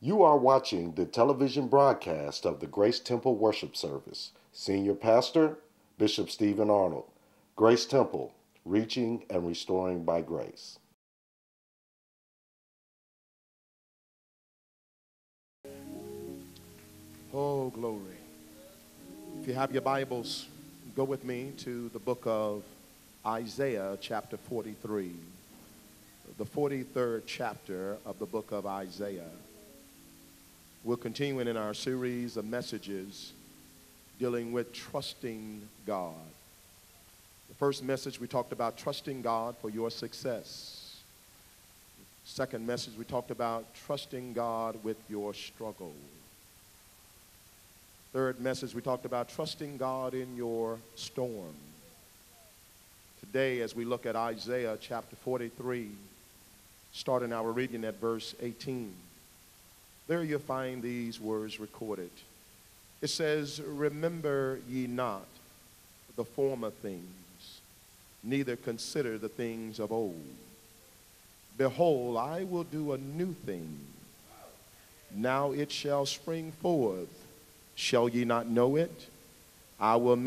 You are watching the television broadcast of the Grace Temple Worship Service. Senior Pastor, Bishop Stephen Arnold. Grace Temple, reaching and restoring by grace. Oh, glory. If you have your Bibles, go with me to the book of Isaiah, chapter 43. The 43rd chapter of the book of Isaiah. We're continuing in our series of messages dealing with trusting God. The first message we talked about trusting God for your success. Second message we talked about trusting God with your struggle. Third message we talked about trusting God in your storm. Today as we look at Isaiah chapter 43, starting our reading at verse 18. There you'll find these words recorded. It says, "Remember ye not the former things, neither consider the things of old. Behold, I will do a new thing. Now it shall spring forth. Shall ye not know it? I will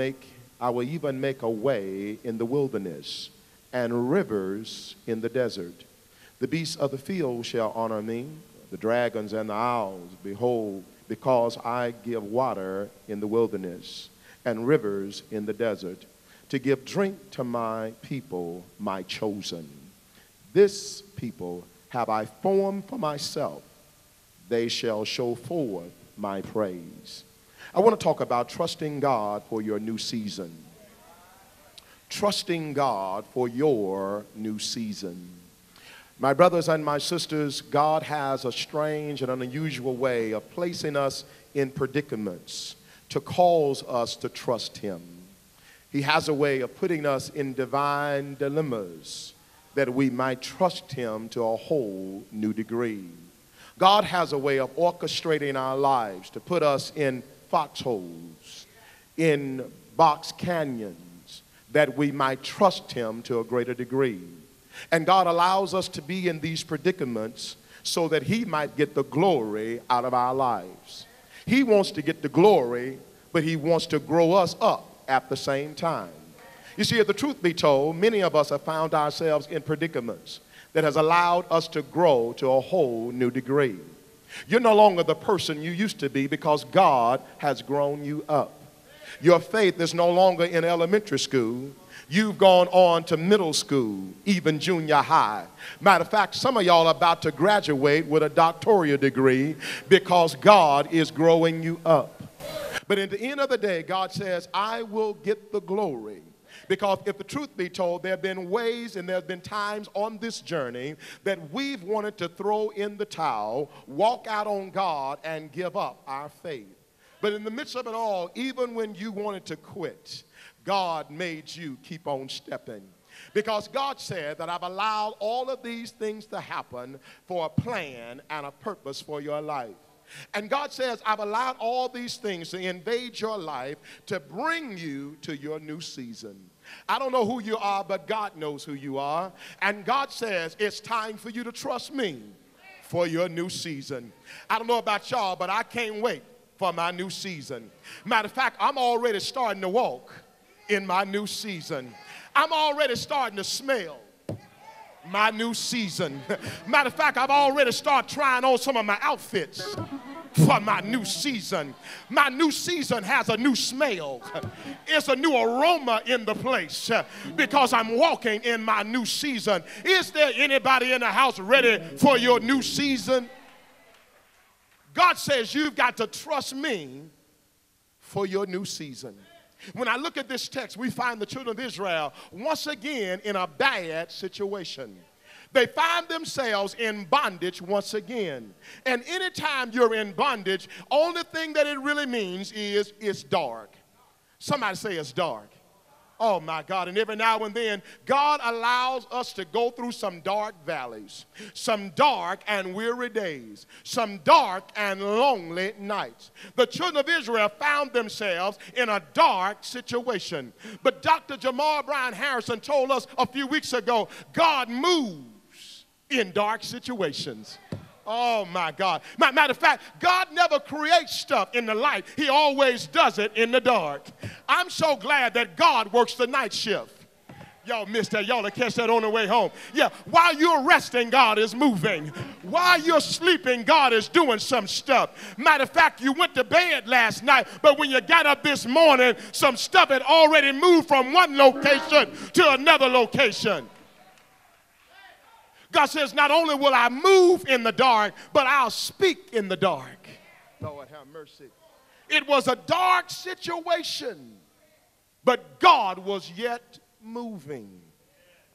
even make a way in the wilderness and rivers in the desert. The beasts of the field shall honor me, the dragons and the owls. Behold, because I give water in the wilderness and rivers in the desert, to give drink to my people, my chosen. This people have I formed for myself. They shall show forth my praise." I want to talk about trusting God for your new season. Trusting God for your new season. My brothers and my sisters, God has a strange and an unusual way of placing us in predicaments to cause us to trust Him. He has a way of putting us in divine dilemmas that we might trust Him to a whole new degree. God has a way of orchestrating our lives to put us in foxholes, in box canyons, that we might trust Him to a greater degree. And God allows us to be in these predicaments so that He might get the glory out of our lives. He wants to get the glory, but He wants to grow us up at the same time. You see, if the truth be told, many of us have found ourselves in predicaments that has allowed us to grow to a whole new degree. You're no longer the person you used to be because God has grown you up. Your faith is no longer in elementary school. You've gone on to middle school, even junior high. Matter of fact, some of y'all are about to graduate with a doctoral degree because God is growing you up. But at the end of the day, God says, I will get the glory. Because if the truth be told, there have been ways and there have been times on this journey that we've wanted to throw in the towel, walk out on God, and give up our faith. But in the midst of it all, even when you wanted to quit, God made you keep on stepping. Because God said that I've allowed all of these things to happen for a plan and a purpose for your life. And God says, I've allowed all these things to invade your life to bring you to your new season. I don't know who you are, but God knows who you are. And God says, it's time for you to trust me for your new season. I don't know about y'all, but I can't wait for my new season. Matter of fact, I'm already starting to walk in my new season. I'm already starting to smell my new season. Matter of fact, I've already started trying on some of my outfits for my new season. My new season has a new smell. It's a new aroma in the place because I'm walking in my new season. Is there anybody in the house ready for your new season? God says you've got to trust me for your new season. When I look at this text, we find the children of Israel once again in a bad situation. They find themselves in bondage once again. And anytime you're in bondage, only thing that it really means is it's dark. Somebody say it's dark. Oh my God, and every now and then, God allows us to go through some dark valleys, some dark and weary days, some dark and lonely nights. The children of Israel found themselves in a dark situation. But Dr. Jamal Bryan Harrison told us a few weeks ago, God moves in dark situations. Oh, my God. Matter of fact, God never creates stuff in the light. He always does it in the dark. I'm so glad that God works the night shift. Y'all missed that. Y'all will catch that on the way home. Yeah, while you're resting, God is moving. While you're sleeping, God is doing some stuff. Matter of fact, you went to bed last night, but when you got up this morning, some stuff had already moved from one location to another location. God says, not only will I move in the dark, but I'll speak in the dark. Lord, have mercy. It was a dark situation, but God was yet moving.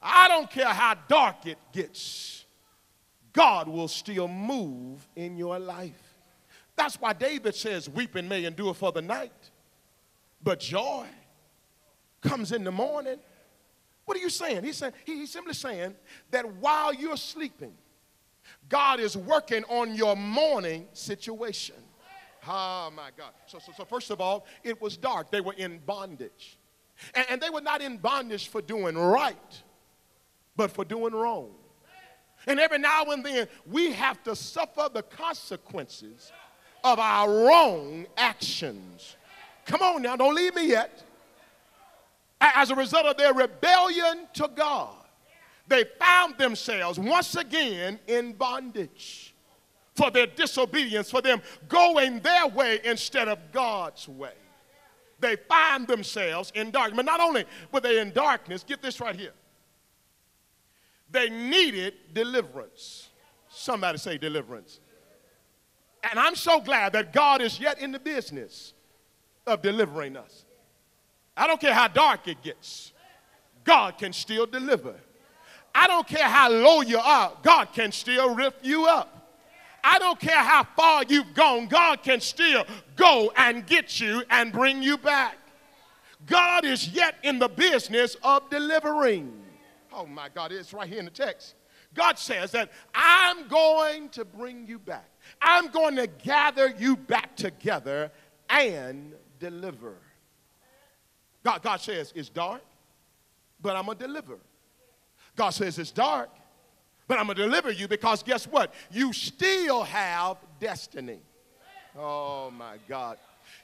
I don't care how dark it gets, God will still move in your life. That's why David says, weeping may endure for the night, but joy comes in the morning. What are you saying? He's simply saying that while you're sleeping, God is working on your morning situation. Oh, my God. So first of all, it was dark. They were in bondage. And they were not in bondage for doing right, but for doing wrong. And every now and then, we have to suffer the consequences of our wrong actions. Come on now, don't leave me yet. As a result of their rebellion to God, they found themselves once again in bondage for their disobedience, for them going their way instead of God's way. They find themselves in darkness. But not only were they in darkness, get this right here. They needed deliverance. Somebody say deliverance. And I'm so glad that God is yet in the business of delivering us. I don't care how dark it gets, God can still deliver. I don't care how low you are, God can still lift you up. I don't care how far you've gone, God can still go and get you and bring you back. God is yet in the business of delivering. Oh my God, it's right here in the text. God says that I'm going to bring you back. I'm going to gather you back together and deliver. God says it's dark, but I'm going to deliver. God says it's dark, but I'm going to deliver you because guess what? You still have destiny. Oh, my God.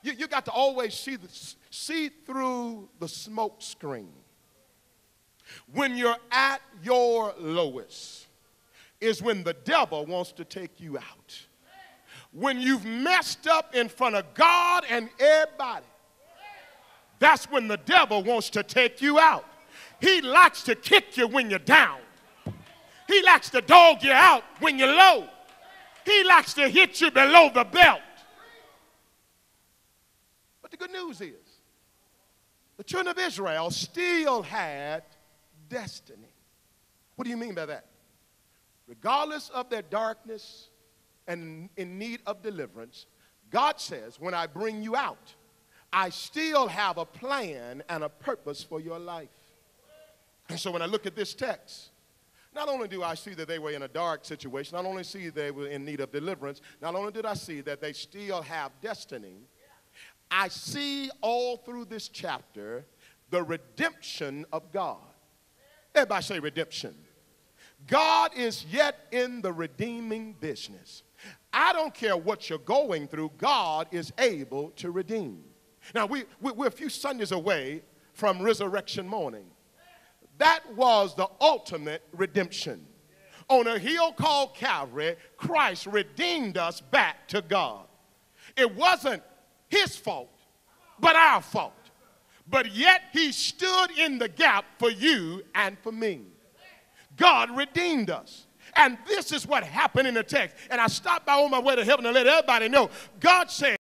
You got to always see through the smoke screen. When you're at your lowest is when the devil wants to take you out. When you've messed up in front of God and everybody, that's when the devil wants to take you out. He likes to kick you when you're down. He likes to dog you out when you're low. He likes to hit you below the belt. But the good news is, the children of Israel still had destiny. What do you mean by that? Regardless of their darkness and in need of deliverance, God says, when I bring you out, I still have a plan and a purpose for your life. And so when I look at this text, not only do I see that they were in a dark situation, not only see they were in need of deliverance, not only did I see that they still have destiny, I see all through this chapter the redemption of God. Everybody say redemption. God is yet in the redeeming business. I don't care what you're going through, God is able to redeem. Now, we're a few Sundays away from resurrection morning. That was the ultimate redemption. On a hill called Calvary, Christ redeemed us back to God. It wasn't his fault, but our fault. But yet he stood in the gap for you and for me. God redeemed us. And this is what happened in the text. And I stopped by on my way to heaven to let everybody know. God said,